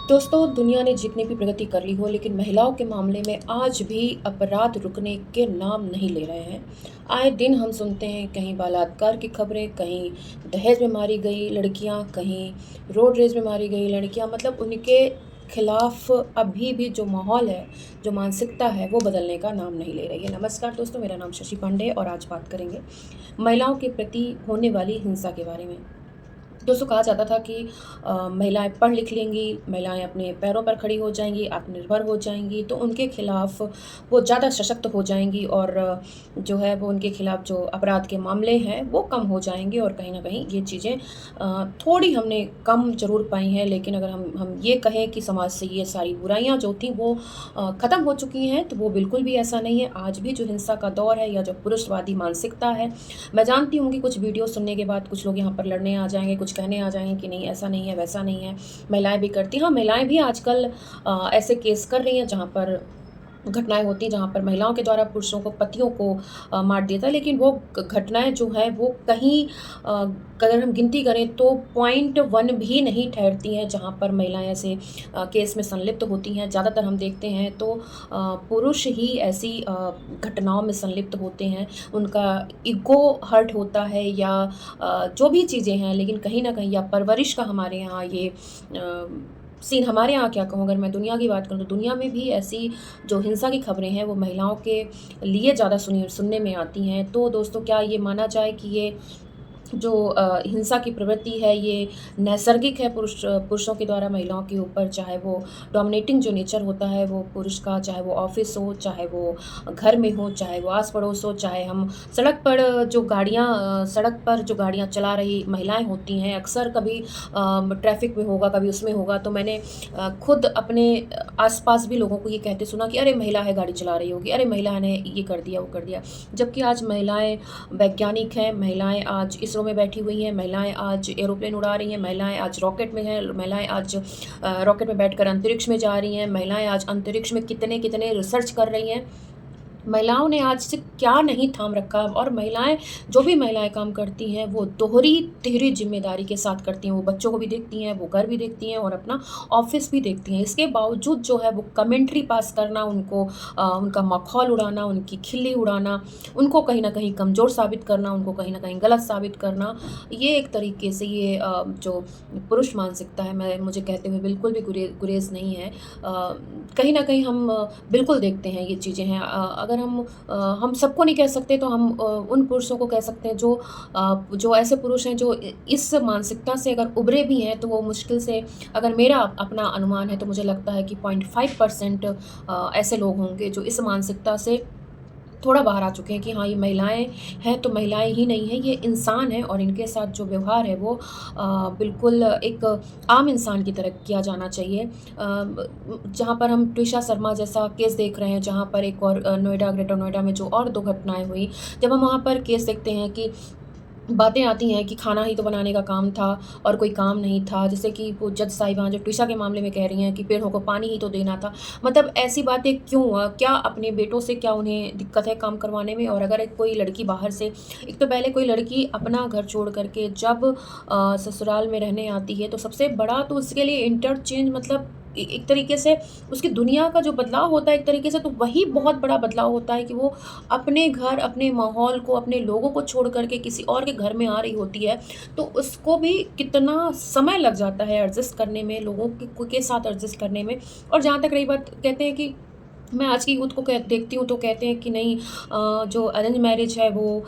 दोस्तों, दुनिया ने जितनी भी प्रगति कर ली हो, लेकिन महिलाओं के मामले में आज भी अपराध रुकने के नाम नहीं ले रहे हैं। आए दिन हम सुनते हैं कहीं बलात्कार की खबरें, कहीं दहेज में मारी गई लड़कियां, कहीं रोड रेज में मारी गई लड़कियां। मतलब उनके खिलाफ अभी भी जो माहौल है, जो मानसिकता है, वो बदलने का नाम नहीं ले रही है। नमस्कार दोस्तों, मेरा नाम शशि पांडे है और आज बात करेंगे महिलाओं के प्रति होने वाली हिंसा के बारे में। दोस्तों, कहा जाता था कि महिलाएं पढ़ लिख लेंगी, महिलाएं अपने पैरों पर खड़ी हो जाएंगी, आत्मनिर्भर हो जाएंगी, तो उनके खिलाफ वो ज़्यादा सशक्त हो जाएंगी और जो है वो उनके खिलाफ जो अपराध के मामले हैं वो कम हो जाएंगे। और कहीं ना कहीं ये चीज़ें थोड़ी हमने कम जरूर पाई हैं, लेकिन अगर हम ये कहें कि समाज से ये सारी बुराइयां जो थी वो ख़त्म हो चुकी हैं, तो वो बिल्कुल भी ऐसा नहीं है। आज भी जो हिंसा का दौर है या जो पुरुषवादी मानसिकता है, मैं जानती हूँ कि कुछ वीडियो सुनने के बाद कुछ लोग यहाँ पर लड़ने आ जाएंगे, कुछ कहने आ जाएंगे कि नहीं ऐसा नहीं है, वैसा नहीं है। महिलाएं भी करती हैं, हाँ, महिलाएं भी आजकल ऐसे केस कर रही हैं जहाँ पर घटनाएं होती हैं जहाँ पर महिलाओं के द्वारा पुरुषों को, पतियों को मार दिया था। लेकिन वो घटनाएं जो है वो कहीं अगर हम गिनती करें तो 0.1 भी नहीं ठहरती हैं जहाँ पर महिलाएं ऐसे केस में संलिप्त होती हैं। ज़्यादातर हम देखते हैं तो पुरुष ही ऐसी घटनाओं में संलिप्त होते हैं। उनका ईगो हर्ट होता है या जो भी चीज़ें हैं, लेकिन कहीं ना कहीं या परवरिश का हमारे यहाँ ये सीन, हमारे यहाँ क्या कहूँ, अगर मैं दुनिया की बात करूँ तो दुनिया में भी ऐसी जो हिंसा की खबरें हैं वो महिलाओं के लिए ज़्यादा सुनने में आती हैं। तो दोस्तों, क्या ये माना जाए कि ये जो हिंसा की प्रवृत्ति है ये नैसर्गिक है पुरुषों के द्वारा महिलाओं के ऊपर, चाहे वो डोमिनेटिंग जो नेचर होता है वो पुरुष का, चाहे वो ऑफिस हो, चाहे वो घर में हो, चाहे वो आस पड़ोस हो, चाहे हम सड़क पर जो गाड़ियाँ चला रही महिलाएं होती हैं, अक्सर कभी ट्रैफिक में होगा, कभी उसमें होगा, तो मैंने खुद अपने आसपास भी लोगों को ये कहते सुना कि अरे महिला है, गाड़ी चला रही होगी, अरे महिला ने ये कर दिया, वो कर दिया। जबकि आज महिलाएं वैज्ञानिक हैं, महिलाएं आज इसरो में बैठी हुई हैं, महिलाएं आज एरोप्लेन उड़ा रही हैं, महिलाएं आज रॉकेट में हैं, महिलाएं आज रॉकेट में बैठकर अंतरिक्ष में जा रही हैं, महिलाएं आज अंतरिक्ष में कितने कितने रिसर्च कर रही हैं। महिलाओं ने आज से क्या नहीं थाम रखा। और महिलाएं, जो भी महिलाएं काम करती हैं वो दोहरी तिहरी जिम्मेदारी के साथ करती हैं। वो बच्चों को भी देखती हैं, वो घर भी देखती हैं और अपना ऑफिस भी देखती हैं। इसके बावजूद जो है वो कमेंट्री पास करना, उनको उनका मखौल उड़ाना, उनकी खिल्ली उड़ाना, उनको कहीं ना कहीं कमज़ोर साबित करना, उनको कहीं ना कहीं गलत साबित करना, ये एक तरीके से ये जो पुरुष मानसिकता है, मुझे कहते हुए बिल्कुल भी गुरेज नहीं है। कहीं ना कहीं हम बिल्कुल देखते हैं ये चीज़ें हैं। अगर हम सबको नहीं कह सकते तो हम उन पुरुषों को कह सकते हैं जो ऐसे पुरुष हैं जो इस मानसिकता से अगर उभरे भी हैं, तो वो मुश्किल से, अगर मेरा अपना अनुमान है तो मुझे लगता है कि 0.5% ऐसे लोग होंगे जो इस मानसिकता से थोड़ा बाहर आ चुके हैं कि हाँ, ये महिलाएं हैं तो महिलाएं ही नहीं हैं, ये इंसान हैं और इनके साथ जो व्यवहार है वो बिल्कुल एक आम इंसान की तरह किया जाना चाहिए। जहाँ पर हम ट्विशा शर्मा जैसा केस देख रहे हैं, जहाँ पर एक और ग्रेटर नोएडा में जो और 2 घटनाएं हुई, जब हम वहाँ पर केस देखते हैं कि बातें आती हैं कि खाना ही तो बनाने का काम था और कोई काम नहीं था। जैसे कि वो जज साहिबा जो ट्विशा के मामले में कह रही हैं कि पेड़ों को पानी ही तो देना था। मतलब ऐसी बातें क्यों? क्या अपने बेटों से क्या उन्हें दिक्कत है काम करवाने में? और अगर एक कोई लड़की बाहर से, एक तो पहले कोई लड़की अपना घर छोड़ करके जब ससुराल में रहने आती है तो सबसे बड़ा तो उसके लिए इंटरचेंज, मतलब एक तरीके से उसकी दुनिया का जो बदलाव होता है, एक तरीके से तो वही बहुत बड़ा बदलाव होता है कि वो अपने घर, अपने माहौल को, अपने लोगों को छोड़ करके किसी और के घर में आ रही होती है। तो उसको भी कितना समय लग जाता है एडजस्ट करने में, लोगों के साथ एडजस्ट करने में। और जहाँ तक रही बात, कहते हैं कि मैं आज की यूथ को देखती हूँ तो कहते हैं कि नहीं, जो अरेंज मैरिज है वो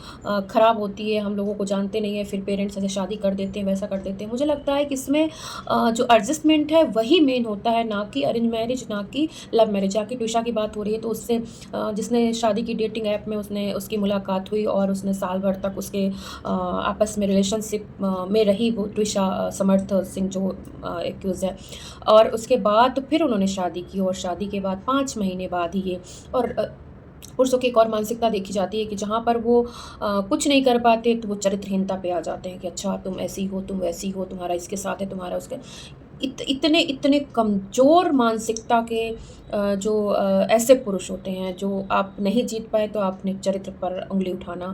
ख़राब होती है, हम लोगों को जानते नहीं है, फिर पेरेंट्स ऐसे शादी कर देते हैं, वैसा कर देते हैं। मुझे लगता है कि इसमें जो एडजस्टमेंट है वही मेन होता है, ना कि अरेंज मैरिज, ना कि लव मैरिज। आके ट्विशा की बात हो रही है तो उससे जिसने शादी की डेटिंग ऐप में उसकी मुलाकात हुई और उसने साल भर तक उसके आपस में रिलेशनशिप में रही, वो ट्विशा समर्थ सिंह जो एक्यूज है। और उसके बाद फिर उन्होंने शादी की और शादी के बाद 5 महीने बाद ही ये, और पुरुषों की एक और मानसिकता देखी जाती है कि जहाँ पर वो कुछ नहीं कर पाते तो वो चरित्रहीनता पे आ जाते हैं कि अच्छा तुम ऐसी हो, तुम वैसी हो, तुम्हारा इसके साथ है, तुम्हारा उसके। इतने इतने कमज़ोर मानसिकता के जो ऐसे पुरुष होते हैं जो आप नहीं जीत पाए तो आपने चरित्र पर उँगली उठाना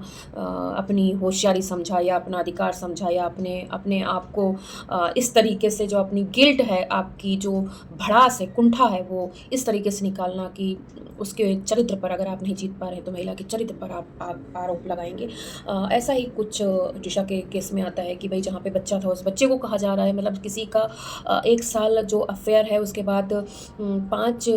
अपनी होशियारी समझा या अपना अधिकार समझा या अपने अपने आप को इस तरीके से जो अपनी गिल्ट है, आपकी जो भड़ास है, कुंठा है, वो इस तरीके से निकालना कि उसके चरित्र पर अगर आप नहीं जीत पा रहे हैं तो महिला के चरित्र पर आप आरोप लगाएँगे। ऐसा ही कुछ ऋषा के केस में आता है कि भई जहाँ पे बच्चा था उस बच्चे को कहा जा रहा है, मतलब किसी का 1 साल जो अफ़ेयर है उसके बाद 5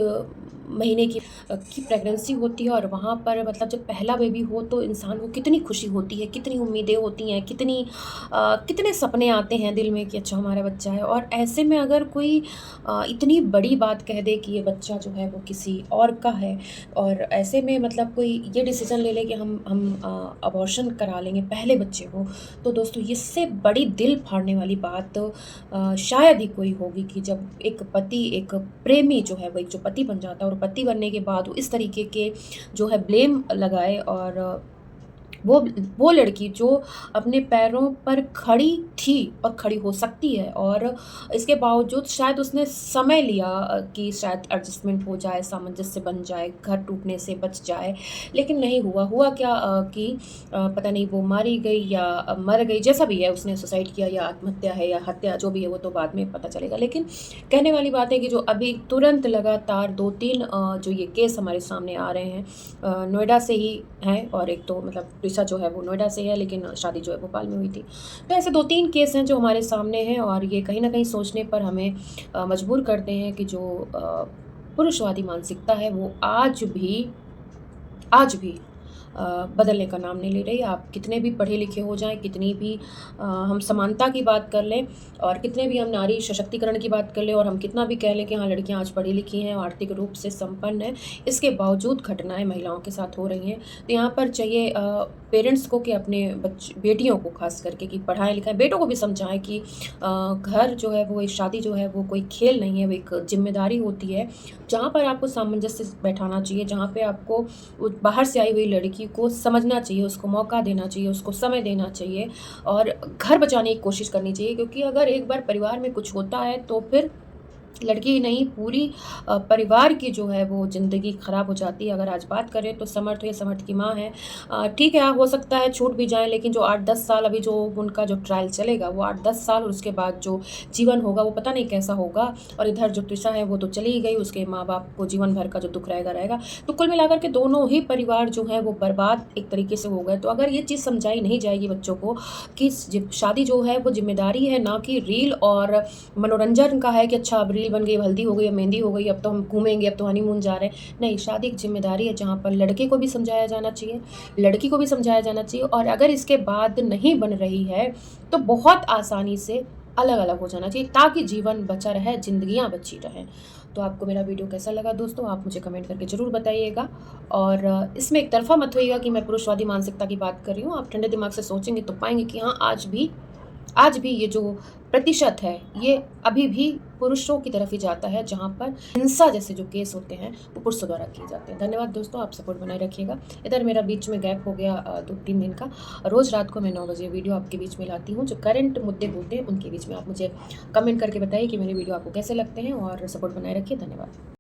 महीने की प्रेगनेंसी होती है और वहाँ पर मतलब जब पहला बेबी हो तो इंसान को कितनी खुशी होती है, कितनी उम्मीदें होती हैं, कितने सपने आते हैं दिल में कि अच्छा हमारा बच्चा है। और ऐसे में अगर कोई इतनी बड़ी बात कह दे कि ये बच्चा जो है वो किसी और का है और ऐसे में मतलब कोई ये डिसीज़न ले ले कि हम अबॉर्शन करा लेंगे पहले बच्चे को, तो दोस्तों इससे बड़ी दिल फाड़ने वाली बात शायद ही कोई होगी कि जब एक पति, एक प्रेमी जो है वो एक जो पति बन जाता है और पति बनने के बाद वो इस तरीके के जो है ब्लेम लगाए और वो वो लड़की जो अपने पैरों पर खड़ी थी और खड़ी हो सकती है और इसके बावजूद शायद उसने समय लिया कि शायद एडजस्टमेंट हो जाए, सामंजस्य बन जाए, घर टूटने से बच जाए, लेकिन नहीं हुआ। हुआ क्या कि पता नहीं वो मारी गई या मर गई, जैसा भी है उसने सुसाइड किया या आत्महत्या है या हत्या जो भी है वो तो बाद में पता चलेगा। लेकिन कहने वाली बात है कि जो अभी तुरंत लगातार 2-3 जो ये केस हमारे सामने आ रहे हैं नोएडा से ही हैं और एक तो मतलब ऋषा जो है वो नोएडा से है लेकिन शादी जो है भोपाल में हुई थी। तो ऐसे 2-3 केस हैं जो हमारे सामने हैं और ये कहीं न कहीं सोचने पर हमें मजबूर करते हैं कि जो पुरुषवादी मानसिकता है वो आज भी बदलने का नाम नहीं ले रही। आप कितने भी पढ़े लिखे हो जाएँ, कितनी भी हम समानता की बात कर लें और कितने भी हम नारी सशक्तिकरण की बात कर लें और हम कितना भी कह लें कि हाँ, लड़कियाँ आज पढ़ी लिखी हैं और आर्थिक रूप से संपन्न हैं, इसके बावजूद घटनाएँ महिलाओं के साथ हो रही हैं। तो यहाँ पर चाहिए पेरेंट्स को कि अपने बेटियों को ख़ास करके कि पढ़ाएँ-लिखाएँ, बेटों को भी समझाएँ कि घर जो है वो एक शादी जो है वो कोई खेल नहीं है, वो एक ज़िम्मेदारी होती है, जहाँ पर आपको सामंजस्य बैठाना चाहिए, जहाँ पे आपको बाहर से आई हुई लड़की को समझना चाहिए, उसको मौका देना चाहिए, उसको समय देना चाहिए और घर बचाने की कोशिश करनी चाहिए क्योंकि अगर एक बार परिवार में कुछ होता है तो फिर लड़की ही नहीं पूरी परिवार की जो है वो ज़िंदगी ख़राब हो जाती है। अगर आज बात करें तो समर्थ हो या समर्थ की माँ है, ठीक है हो सकता है छूट भी जाएँ लेकिन जो 8-10 साल अभी जो उनका जो ट्रायल चलेगा वो 8-10 साल और उसके बाद जो जीवन होगा वो पता नहीं कैसा होगा। और इधर जो तृषा है वो तो चली ही गई, उसके माँ-बाप को जीवन भर का जो दुःख रहेगा। तो कुल मिलाकर के दोनों ही परिवार जो हैं वो बर्बाद एक तरीके से हो गए। तो अगर ये चीज़ समझाई नहीं जाएगी बच्चों को कि शादी जो है वो ज़िम्मेदारी है, ना कि रील और मनोरंजन का है कि अच्छा अब रील बन गई, अब हल्दी हो गई, अब मेहंदी हो गई, अब तो हम घूमेंगे, अब तो हनीमून जा रहे हैं। नहीं, शादी एक ज़िम्मेदारी है जहाँ पर लड़के को भी समझाया जाना चाहिए, लड़की को भी समझाया जाना चाहिए और अगर इसके बाद नहीं बन रही है तो बहुत आसानी से अलग-अलग हो जाना चाहिए ताकि जीवन बचा रहे, ज़िंदगियाँ बची रहें। तो आपको मेरा वीडियो कैसा लगा दोस्तों? आप मुझे कमेंट करके ज़रूर बताइएगा और इसमें एक तरफ़ा मत होइएगा कि मैं पुरुषवादी मानसिकता की बात कर रही हूँ। आप ठंडे दिमाग से सोचेंगे तो पाएँगे कि हाँ, आज भी ये जो प्रतिशत है, ये अभी भी पुरुषों की तरफ ही जाता है, जहाँ पर हिंसा जैसे जो केस होते हैं, वो पुरुषों द्वारा किए जाते हैं। धन्यवाद दोस्तों, आप सपोर्ट बनाए रखिएगा। इधर मेरा बीच में गैप हो गया 2-3 दिन का। रोज़ रात को मैं 9 बजे वीडियो आपके बीच में लाती हूँ। जो करंट मुद्दे होते हैं, उनके बीच में आप मुझे कमेंट करके बताइए कि मेरे वीडियो आपको कैसे लगते हैं और सपोर्ट बनाए रखिए। धन्यवाद।